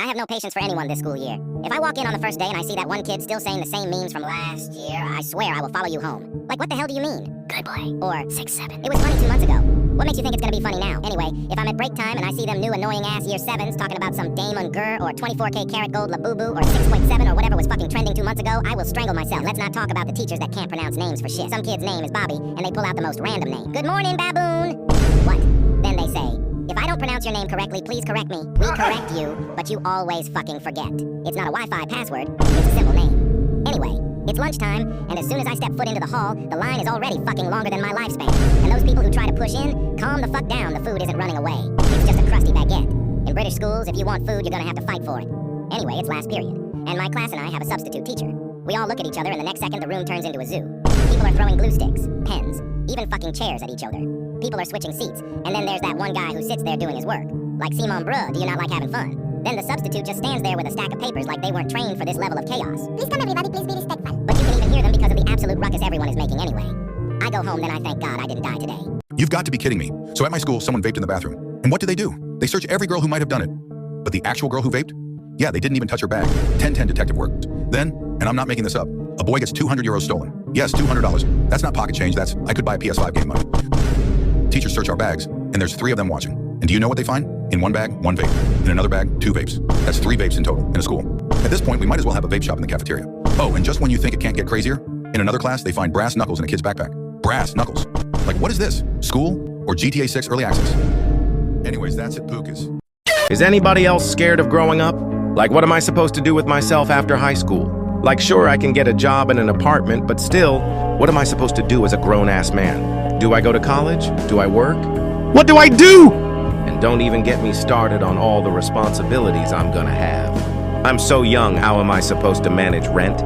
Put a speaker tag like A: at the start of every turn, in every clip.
A: I have no patience for anyone this school year. If I walk in on the first day and I see that one kid still saying the same memes from last year, I swear I will follow you home. Like, what the hell do you mean? Good boy. Or 6'7". It was funny 2 months ago. What makes you think it's gonna be funny now? Anyway, if I'm at break time and I see them new annoying-ass year 7s talking about some Dame Unger or 24K karat gold Labubu or 6.7 or whatever was fucking trending 2 months ago, I will strangle myself. Let's not talk about the teachers that can't pronounce names for shit. Some kid's name is Bobby, and they pull out the most random name. Good morning, baboon! What? Then they say, if I don't pronounce your name correctly, please correct me. We correct you, but you always fucking forget. It's not a Wi-Fi password, it's a simple name. Anyway, it's lunchtime, and as soon as I step foot into the hall, the line is already fucking longer than my lifespan. And those people who try to push in, calm the fuck down, the food isn't running away. It's just a crusty baguette. In British schools, if you want food, you're gonna have to fight for it. Anyway, it's last period, and my class and I have a substitute teacher. We all look at each other, and the next second the room turns into a zoo. People are throwing glue sticks, pens, even fucking chairs at each other. People are switching seats, and then there's that one guy who sits there doing his work. Like, Simon bruh, do you not like having fun? Then the substitute just stands there with a stack of papers like they weren't trained for this level of chaos. Please come everybody, please be respectful. But you can even hear them because of the absolute ruckus everyone is making anyway. I go home, then I thank God I didn't die today.
B: You've got to be kidding me. So at my school, someone vaped in the bathroom. And what do? They search every girl who might have done it. But the actual girl who vaped? Yeah, they didn't even touch her bag. 10-10 detective work. Then, and I'm not making this up, a boy gets 200 euros stolen. Yes, $200. That's not pocket change, that's, I could buy a PS5 game money. Teachers search our bags, and there's 3 of them watching. And do you know what they find? In one bag, 1 vape. In another bag, 2 vapes. That's 3 vapes in total, in a school. At this point, we might as well have a vape shop in the cafeteria. Oh, and just when you think it can't get crazier, in another class, they find brass knuckles in a kid's backpack. Brass knuckles. Like, what is this? School? Or GTA 6 Early Access? Anyways, that's it, Pookas.
C: Is anybody else scared of growing up? Like, what am I supposed to do with myself after high school? Like, sure, I can get a job in an apartment, but still, what am I supposed to do as a grown-ass man? Do I go to college? Do I work? What do I do? And don't even get me started on all the responsibilities I'm gonna have. I'm so young, how am I supposed to manage rent?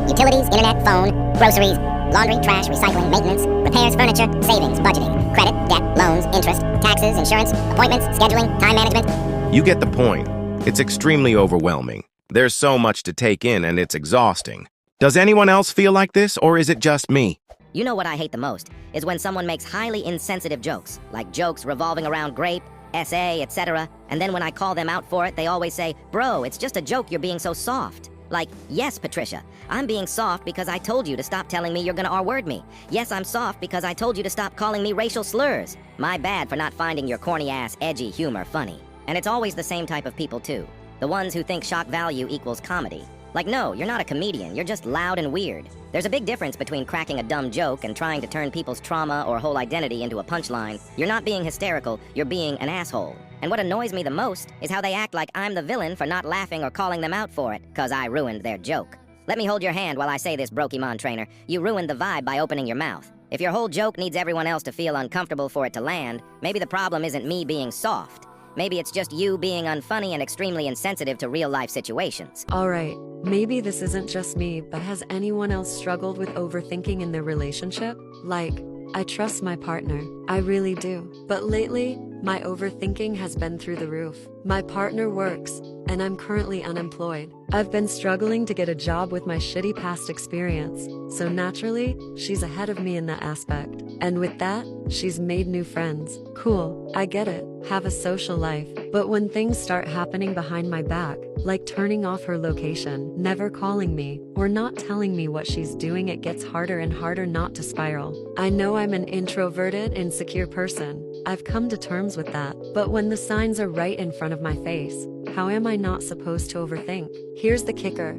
A: Utilities, internet, phone, groceries, laundry, trash, recycling, maintenance, repairs, furniture, savings, budgeting, credit, debt, loans, interest, taxes, insurance, appointments, scheduling, time management.
C: You get the point. It's extremely overwhelming. There's so much to take in and it's exhausting. Does anyone else feel like this, or is it just me?
D: You know what I hate the most is when someone makes highly insensitive jokes, like jokes revolving around grape, SA, etc. And then when I call them out for it, they always say, bro, it's just a joke, you're being so soft. Like, yes, Patricia, I'm being soft because I told you to stop telling me you're gonna R-word me. Yes, I'm soft because I told you to stop calling me racial slurs. My bad for not finding your corny-ass, edgy humor funny. And it's always the same type of people, too. The ones who think shock value equals comedy. Like, no, you're not a comedian, you're just loud and weird. There's a big difference between cracking a dumb joke and trying to turn people's trauma or whole identity into a punchline. You're not being hysterical, you're being an asshole. And what annoys me the most is how they act like I'm the villain for not laughing or calling them out for it, 'cause I ruined their joke. Let me hold your hand while I say this, Brokemon trainer. You ruined the vibe by opening your mouth. If your whole joke needs everyone else to feel uncomfortable for it to land, maybe the problem isn't me being soft. Maybe it's just you being unfunny and extremely insensitive to real-life situations.
E: Alright, maybe this isn't just me, but has anyone else struggled with overthinking in their relationship? Like, I trust my partner, I really do. But lately, my overthinking has been through the roof. My partner works, and I'm currently unemployed. I've been struggling to get a job with my shitty past experience, so naturally, she's ahead of me in that aspect. And with that, she's made new friends. Cool, I get it, have a social life. But when things start happening behind my back, like turning off her location, never calling me, or not telling me what she's doing, it gets harder and harder not to spiral. I know I'm an introverted, insecure person. I've come to terms with that. But when the signs are right in front of my face, how am I not supposed to overthink? Here's the kicker.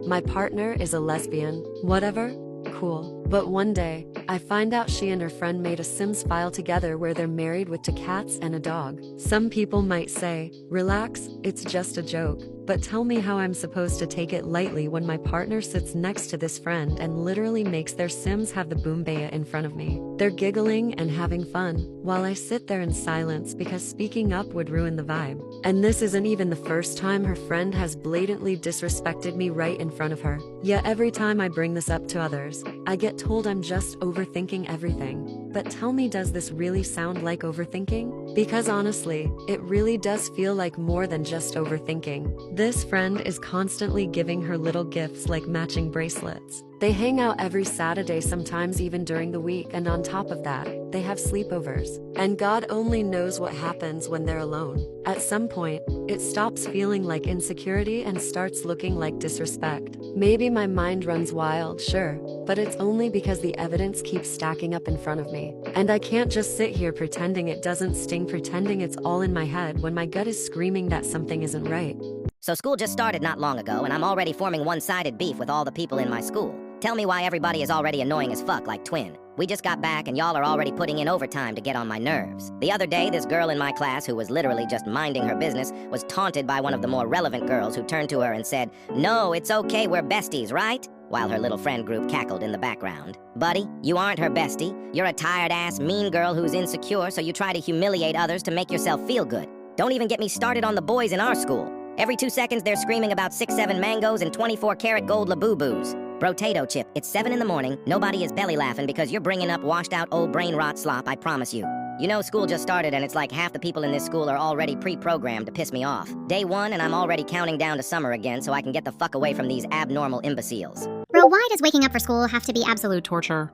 E: My partner is a lesbian. Whatever? Cool. But one day, I find out she and her friend made a Sims file together where they're married with 2 cats and a dog. Some people might say, relax, it's just a joke. But tell me how I'm supposed to take it lightly when my partner sits next to this friend and literally makes their Sims have the boombaya in front of me. They're giggling and having fun, while I sit there in silence because speaking up would ruin the vibe. And this isn't even the first time her friend has blatantly disrespected me right in front of her. Yet every time I bring this up to others, I get told I'm just overthinking everything. But tell me, does this really sound like overthinking? Because honestly, it really does feel like more than just overthinking. This friend is constantly giving her little gifts like matching bracelets. They hang out every Saturday, sometimes even during the week, and on top of that, they have sleepovers. And God only knows what happens when they're alone. At some point, it stops feeling like insecurity and starts looking like disrespect. Maybe my mind runs wild, sure, but it's only because the evidence keeps stacking up in front of me. And I can't just sit here pretending it doesn't sting, pretending it's all in my head when my gut is screaming that something isn't right.
D: So school just started not long ago, and I'm already forming one-sided beef with all the people in my school. Tell me why everybody is already annoying as fuck like Twin. We just got back and y'all are already putting in overtime to get on my nerves. The other day, this girl in my class who was literally just minding her business was taunted by one of the more relevant girls who turned to her and said, "No, it's okay, we're besties, right?" While her little friend group cackled in the background. Buddy, you aren't her bestie. You're a tired-ass, mean girl who's insecure, so you try to humiliate others to make yourself feel good. Don't even get me started on the boys in our school. Every 2 seconds, they're screaming about 6-7 mangoes and 24-karat gold Labubu's. Brotato chip, it's 7 in the morning, nobody is belly laughing because you're bringing up washed-out old brain rot slop, I promise you. You know, school just started and it's like half the people in this school are already pre-programmed to piss me off. Day 1 and I'm already counting down to summer again so I can get the fuck away from these abnormal imbeciles.
A: Bro, why does waking up for school have to be absolute
F: Torture.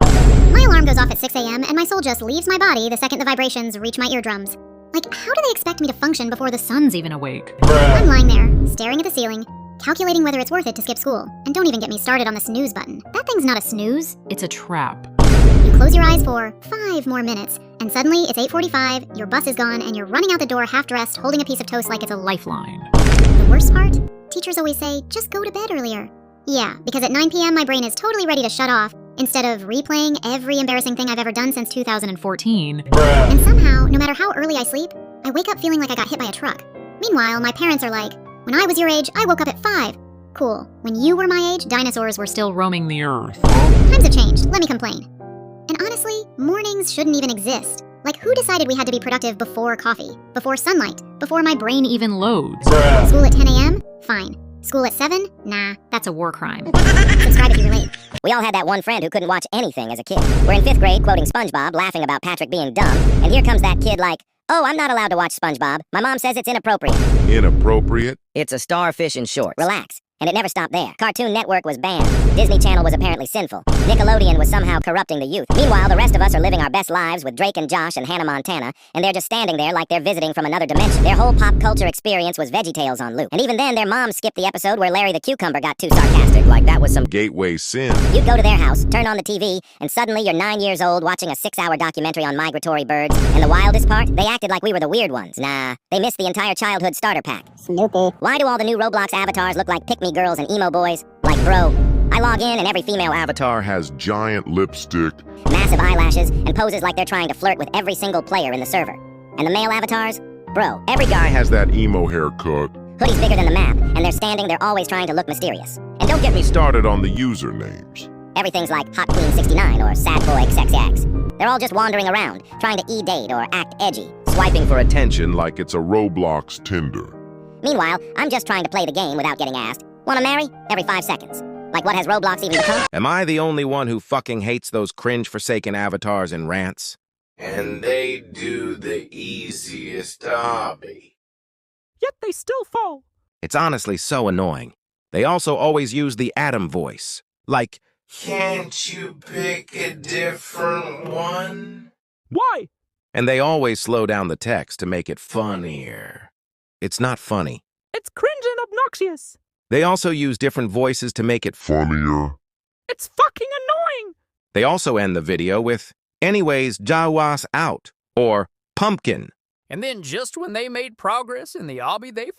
A: My alarm goes off at 6 a.m. and my soul just leaves my body the second the vibrations reach my eardrums. Like, how do they expect me to function before the sun's even awake? I'm lying there, staring at the ceiling, calculating whether it's worth it to skip school. And don't even get me started on the snooze button. That thing's not a snooze.
F: It's a trap.
A: You close your eyes for 5 more minutes, and suddenly it's 8:45, your bus is gone, and you're running out the door half-dressed, holding a piece of toast like it's a
F: Lifeline.
A: The worst part? Teachers always say, just go to bed earlier. Yeah, because at 9 p.m. my brain is totally ready to shut off, instead of replaying every embarrassing thing I've ever done since 2014. And somehow, no matter how early I sleep, I wake up feeling like I got hit by a truck. Meanwhile, my parents are like, when I was your age, I woke up at 5. Cool. When you were my age, dinosaurs were still
F: Roaming the earth.
A: Times have changed, let me complain. And honestly, mornings shouldn't even exist. Like, who decided we had to be productive before coffee, before sunlight, before my brain
F: Even loads.
A: School at 10 a.m.? Fine. School at 7? Nah.
F: That's a war crime.
A: Subscribe if you relate.
D: We all had that one friend who couldn't watch anything as a kid. We're in 5th grade quoting SpongeBob, laughing about Patrick being dumb, and here comes that kid like, "Oh, I'm not allowed to watch SpongeBob. My mom says it's inappropriate."
G: Inappropriate?
D: It's a starfish in shorts.
A: Relax. And it never stopped there. Cartoon Network was banned. Disney Channel was apparently sinful. Nickelodeon was somehow corrupting the youth. Meanwhile, the rest of us are living our best lives with Drake and Josh and Hannah Montana, and they're just standing there like they're visiting from another dimension. Their whole pop culture experience was VeggieTales on loop. And even then, their mom skipped the episode where Larry the Cucumber got too sarcastic, like that was some
G: Gateway sin.
A: You'd go to their house, turn on the TV, and suddenly you're 9 years old watching a 6-hour documentary on migratory birds. And the wildest part, they acted like we were the weird ones. Nah, they missed the entire childhood starter pack. Snoopy. Why do all the new Roblox avatars look like pick-me girls and emo boys? Like, bro, I log in and every female
G: Avatar has giant lipstick.
A: massive eyelashes, and poses like they're trying to flirt with every single player in the server. And the male avatars? Bro, every guy
G: Has that emo haircut.
A: hoodie's bigger than the map, and they're standing, they're always trying to look mysterious. And don't get me
G: Started on the usernames.
A: everything's like Hot Queen 69 or Sad Boy XXX. They're all just wandering around, trying to e-date or act edgy.
D: swiping for attention.
G: Like it's a Roblox Tinder.
A: Meanwhile, I'm just trying to play the game without getting asked, "Wanna marry?" every 5 seconds. Like, what has Roblox even become?
C: Am I the only one who fucking hates those cringe-forsaken avatars in Rants?
H: And they do the easiest hobby.
F: Yet they still fall.
C: It's honestly so annoying. They also always use the Adam voice. Like,
H: Can't you pick a different one?
F: Why?
C: and they always slow down the text to make it funnier. It's not funny.
F: It's cringe and obnoxious.
C: They also use different voices to make it
G: Funnier.
F: It's fucking annoying.
C: They also end the video with, anyways, Jawas out, or pumpkin.
I: And then just when they made progress in the obby, they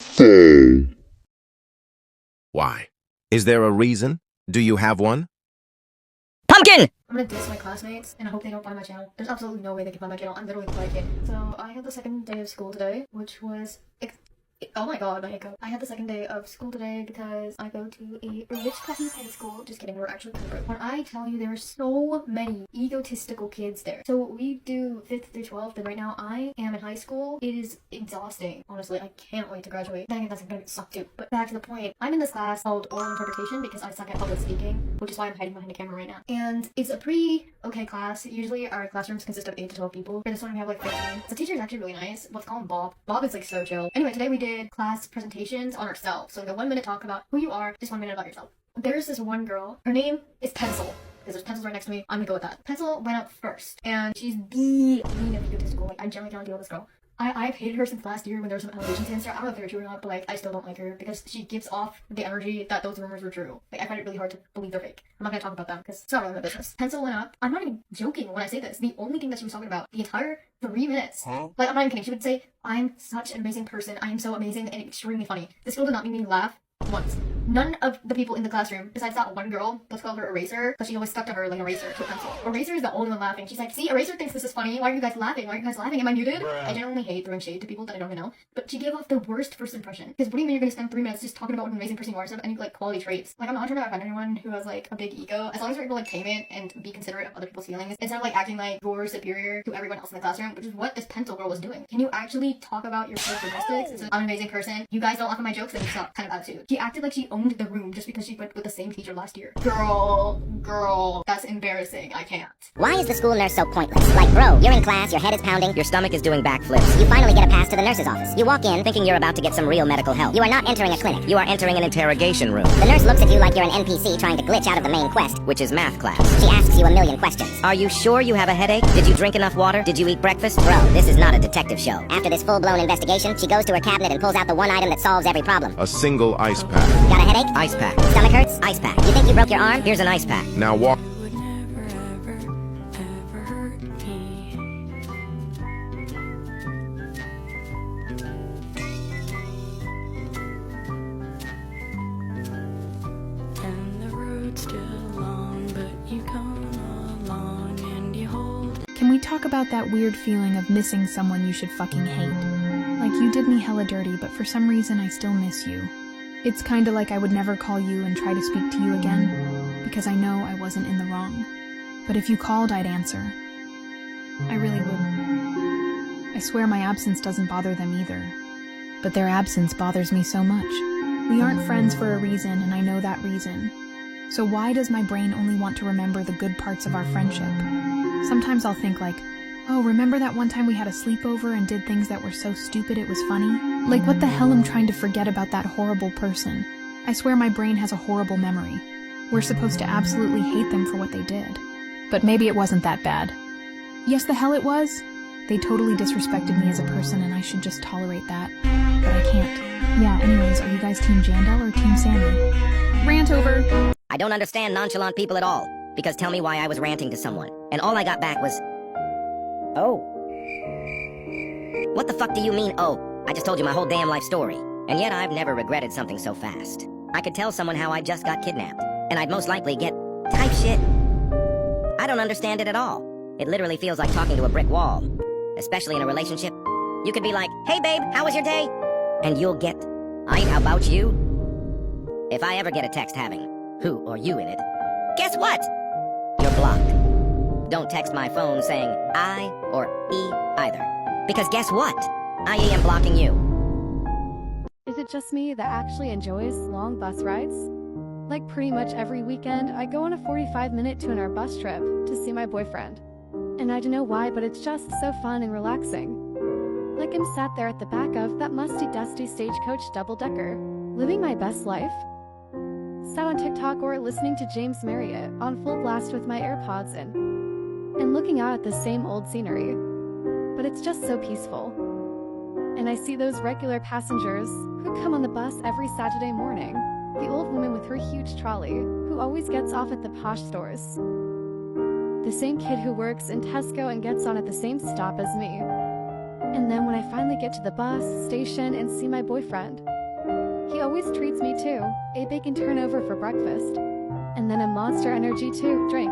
C: Why? Is there a reason? Do you have one?
D: Pumpkin!
J: I'm gonna diss my classmates, and I hope they don't find my channel. There's absolutely no way they can find my channel. I'm literally the quiet kid. So, I had the second day of school today, which was... oh my god, my echo. I had the second day of school today because I go to a rich classy school. Just kidding, we're actually kind of broke. When I tell you there are so many egotistical kids there. So we do 5th through 12th, and right now I am in high school. It is exhausting, honestly. I can't wait to graduate. Dang it, that's gonna suck too. But back to the point, I'm in this class called oral interpretation because I suck at public speaking, which is why I'm hiding behind the camera right now. And it's a pretty okay class. Usually our classrooms consist of 8 to 12 people. For this one we have like 15. The teacher is actually really nice. Let's call him Bob. Bob is like so chill. Anyway, today we did class presentations on ourselves. So like a 1-minute talk about who you are, just 1 minute about yourself. There's this one girl. Her name is Pencil. Because there's pencils right next to me. I'm gonna go with that. Pencil went up first. And she's the queen of egotistical. Like, I generally cannot deal with this girl. I've hated her since last year when there was some allegations against her. I don't know if they were true or not, but like, I still don't like her because she gives off the energy that those rumors were true. Like, I find it really hard to believe they're fake. I'm not gonna talk about them because it's not really my business. Pencil went up. I'm not even joking when I say this. The only thing that she was talking about the entire 3 minutes. Like, I'm not even kidding. She would say, I'm such an amazing person. I am so amazing and extremely funny. This girl did not make me laugh once. None of the people in the classroom, besides that one girl, let's call her Eraser, because she always stuck to her like Eraser to a pencil. Eraser is the only one laughing. She's like, see, Eraser thinks this is funny. Why are you guys laughing? Why are you guys laughing? Am I muted? I generally hate throwing shade to people that I don't even know, but she gave off the worst first impression. Because what do you mean you're gonna spend 3 minutes just talking about what an amazing person you are instead of any like quality traits? Like, I'm not trying to offend anyone who has like a big ego. As long as you're able to like tame it and be considerate of other people's feelings, instead of like acting like you're superior to everyone else in the classroom, which is what this pencil girl was doing. Can you actually talk about your characteristics? I'm an amazing person. You guys don't laugh at my jokes, then you suck kind of attitude. She acted like she owned the room just because she went with the same teacher last year. Girl, that's embarrassing. I can't.
A: Why is the school nurse so pointless? Like, bro, you're in class, your head is pounding,
D: Your stomach is doing backflips.
A: you finally get a pass to the nurse's office. You walk in,
D: Thinking you're about to get some real medical help.
A: you are not entering a clinic.
D: You are entering an interrogation room,
A: The nurse looks at you like you're an NPC trying to glitch out of the main quest.
D: which is math class.
A: She asks you a million questions.
D: Are you sure you have a headache? Did you drink enough water? Did you eat breakfast?
A: Bro, this is not a detective show. After this full-blown investigation, she goes to her cabinet and pulls out the one item that solves every problem.
C: A single ice pack.
A: Got a headache?
D: Ice pack.
A: Stomach hurts?
D: Ice pack.
A: You think you broke your arm?
D: Here's an ice pack.
C: Now walk.
E: Would never, ever, ever hurt me. And the road's still long, but you come along and you hold.
K: Can we talk about that weird feeling of missing someone you should fucking hate? Like, you did me hella dirty, but for some reason I still miss you. It's kinda like I would never call you and try to speak to you again, because I know I wasn't in the wrong. But if you called, I'd answer. I really would. I swear my absence doesn't bother them either. But their absence bothers me so much. We aren't friends for a reason, and I know that reason. So why does my brain only want to remember the good parts of our friendship? Sometimes I'll think like, oh, remember that one time we had a sleepover and did things that were so stupid it was funny? Like, what the hell am I trying to forget about that horrible person? I swear my brain has a horrible memory. We're supposed to absolutely hate them for what they did. But maybe it wasn't that bad. Yes, the hell it was. They totally disrespected me as a person and I should just tolerate that. But I can't. Yeah, anyways, are you guys Team Jandel or Team Sammy? Rant over.
D: I don't understand nonchalant people at all. Because tell me why I was ranting to someone. And all I got back was, oh. What the fuck do you mean, oh? I just told you my whole damn life story. And yet I've never regretted something so fast. I could tell someone how I just got kidnapped. And I'd most likely get type shit. I don't understand it at all. It literally feels like talking to a brick wall. Especially in a relationship. You could be like, hey babe, how was your day? And you'll get, how about you? If I ever get a text having who or you in it, guess what? You're blocked. Don't text my phone saying I or E either. Because guess what? I am blocking you.
L: Is it just me that actually enjoys long bus rides? Like pretty much every weekend, I go on a 45-minute 2-hour bus trip to see my boyfriend. And I don't know why, but it's just so fun and relaxing. Like I'm sat there at the back of that musty dusty stagecoach double-decker, living my best life. Sat on TikTok or listening to James Marriott on full blast with my AirPods in. And looking out at the same old scenery. But it's just so peaceful. And I see those regular passengers who come on the bus every Saturday morning. The old woman with her huge trolley, who always gets off at the posh stores. The same kid who works in Tesco and gets on at the same stop as me. And then when I finally get to the bus station and see my boyfriend, he always treats me to a bacon turnover for breakfast, and then a Monster Energy to drink.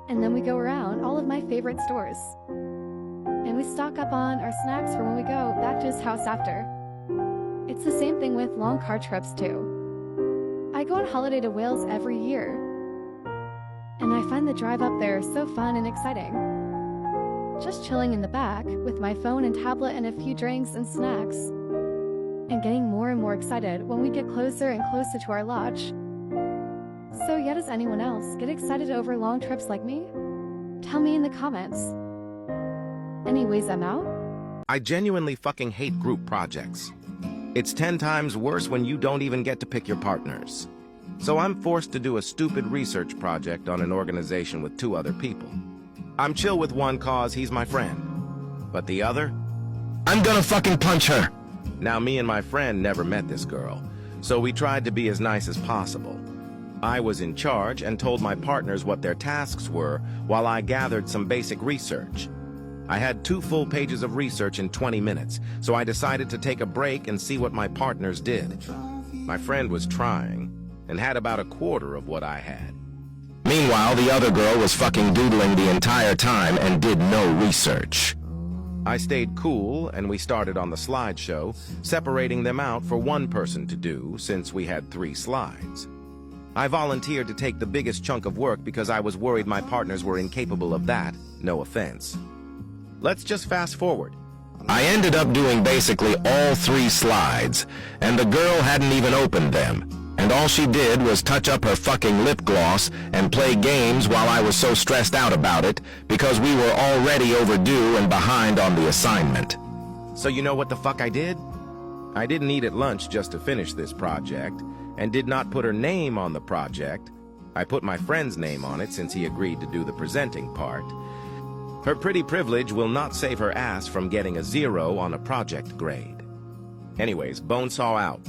L: And then we go around all of my favorite stores. And we stock up on our snacks for when we go back to his house after. It's the same thing with long car trips too. I go on holiday to Wales every year. And I find the drive up there so fun and exciting. Just chilling in the back with my phone and tablet and a few drinks and snacks. And getting more and more excited when we get closer and closer to our lodge. So yeah, does anyone else get excited over long trips like me? Tell me in the comments. Anyways, I'm out.
C: I genuinely fucking hate group projects. It's 10 times worse when you don't even get to pick your partners. So I'm forced to do a stupid research project on an organization with 2 other people. I'm chill with one cause he's my friend. But the other? I'm gonna fucking punch her! Now me and my friend never met this girl, so we tried to be as nice as possible. I was in charge and told my partners what their tasks were while I gathered some basic research. I had 2 full pages of research in 20 minutes, so I decided to take a break and see what my partners did. My friend was trying, and had about a quarter of what I had. Meanwhile, the other girl was fucking doodling the entire time and did no research. I stayed cool, and we started on the slideshow, separating them out for one person to do, since we had 3 slides. I volunteered to take the biggest chunk of work because I was worried my partners were incapable of that, no offense. Let's just fast forward. I ended up doing basically all 3 slides, and the girl hadn't even opened them. And all she did was touch up her fucking lip gloss and play games while I was so stressed out about it because we were already overdue and behind on the assignment. So you know what the fuck I did? I didn't eat at lunch just to finish this project, and did not put her name on the project. I put my friend's name on it since he agreed to do the presenting part. Her pretty privilege will not save her ass from getting a 0 on a project grade. Anyways, Bonesaw out.